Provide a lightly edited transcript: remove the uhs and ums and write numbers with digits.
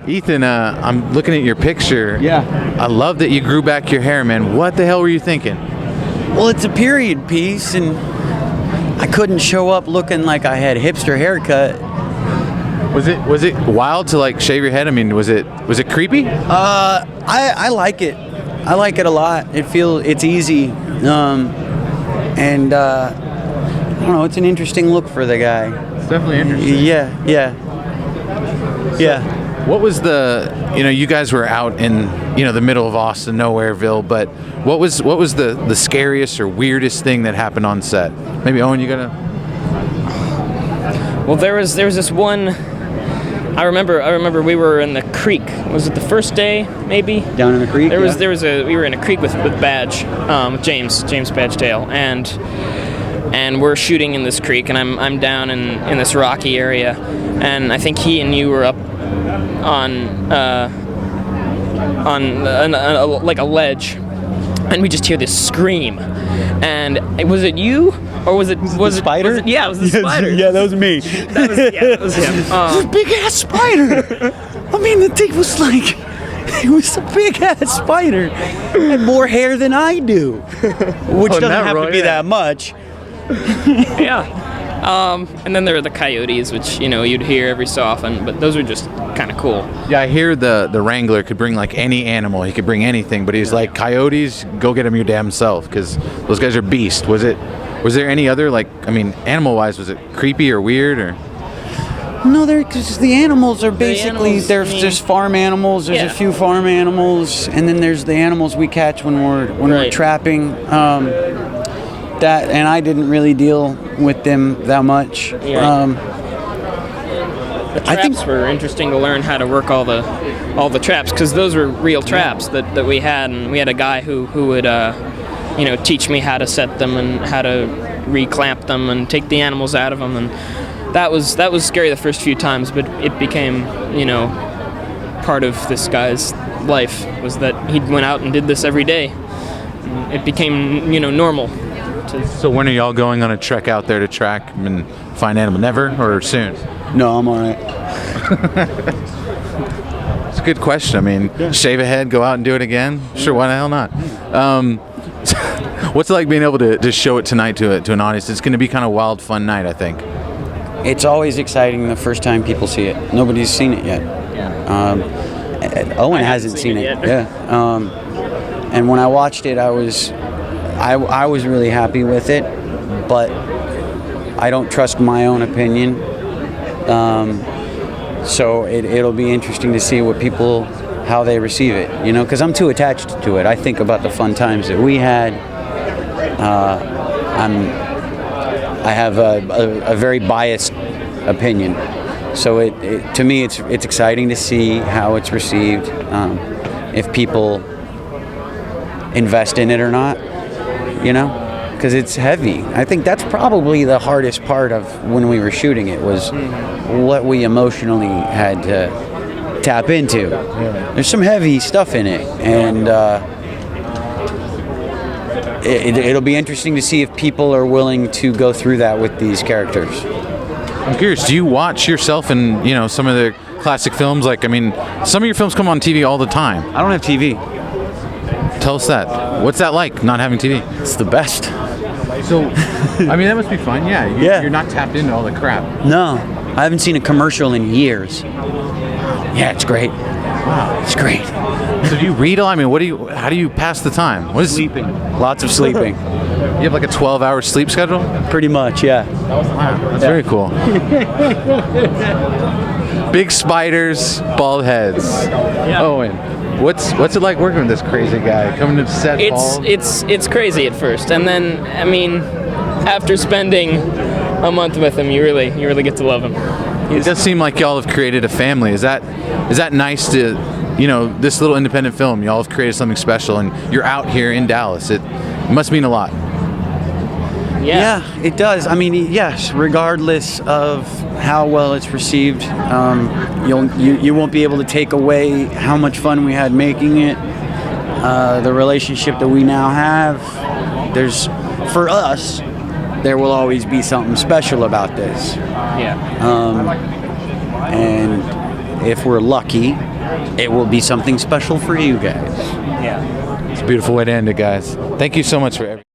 Ethan, I'm looking at your picture. Yeah. I love that you grew back your hair, man. What the hell were you thinking? Well, it's a period piece, and I couldn't show up looking like I had a hipster haircut. Was it wild to like shave your head? I mean, was it creepy? I like it. I like it a lot. It's easy, and I don't know. It's an interesting look for the guy. It's definitely interesting. Yeah. What was you guys were out in, the middle of Austin, Nowhereville, but what was the scariest or weirdest thing that happened on set? Maybe Owen, you gotta. Well, there was this one. I remember we were in the creek. Was it the first day, maybe? Down in the creek. We were in a creek with Badge, with James Badgedale, and we're shooting in this creek, and I'm down in this rocky area, and I think he and you were up on like a ledge, and we just hear this scream, and was it you? Or was it spider? It was the spider. Yeah, that was me. That was him. This big ass spider. I mean, the thing was like, it was a big ass spider. It had more hair than I do, which doesn't have to be that much. Yeah. And then there are the coyotes, which you'd hear every so often, but those are just kind of cool. Yeah, I hear the Wrangler could bring like any animal. He could bring anything, but he's like, coyotes, go get them your damn self, because those guys are beasts. Was there any other, animal-wise, was it creepy or weird, or? No, the animals are basically, there's farm animals, there's a few farm animals, and then there's the animals we catch when we're trapping. And I didn't really deal with them that much. Yeah. The traps were interesting to learn how to work all the traps, because those were real traps that we had, and we had a guy who would teach me how to set them and how to reclamp them and take the animals out of them, and that was scary the first few times, but it became part of this guy's life, was that he went out and did this every day. It became normal. So when are y'all going on a trek out there to track and find animal? Never, or soon? No, I'm all right. It's a good question. I mean, shave a head, go out and do it again? Sure, why the hell not? What's it like being able to show it tonight to an audience? It's going to be kind of wild, fun night, I think. It's always exciting the first time people see it. Nobody's seen it yet. Yeah. Owen hasn't seen it yet. Yeah. And when I watched it, I was really happy with it, but I don't trust my own opinion. So it'll be interesting to see how they receive it, because I'm too attached to it. I think about the fun times that we had. I have a very biased opinion, so to me it's exciting to see how it's received, if people invest in it or not, because it's heavy. I think that's probably the hardest part of when we were shooting it, was what we emotionally had to tap into. There's some heavy stuff in it, and it'll be interesting to see if people are willing to go through that with these characters. I'm curious, do you watch yourself in some of the classic films? Some of your films come on TV all the time. I don't have TV. Tell us that. What's that like, not having TV? It's the best. So, that must be fun. Yeah. You're not tapped into all the crap. No, I haven't seen a commercial in years. Yeah, it's great. Wow, it's great. So do you read a lot? How do you pass the time? What is sleeping? Lots of sleeping. You have like a 12-hour sleep schedule? Pretty much, yeah. Wow, that's very cool. Big spiders, bald heads. Yeah. Owen, what's it like working with this crazy guy? Coming to set bald? It's crazy at first, and then after spending a month with him, you really get to love him. It does seem like y'all have created a family. Is that nice to, this little independent film, y'all have created something special, and you're out here in Dallas. It must mean a lot. Yeah, it does. Yes, regardless of how well it's received, you won't be able to take away how much fun we had making it. The relationship that we now have, for us, there will always be something special about this. Yeah. And if we're lucky, it will be something special for you guys. Yeah. It's a beautiful way to end it, guys. Thank you so much for everything.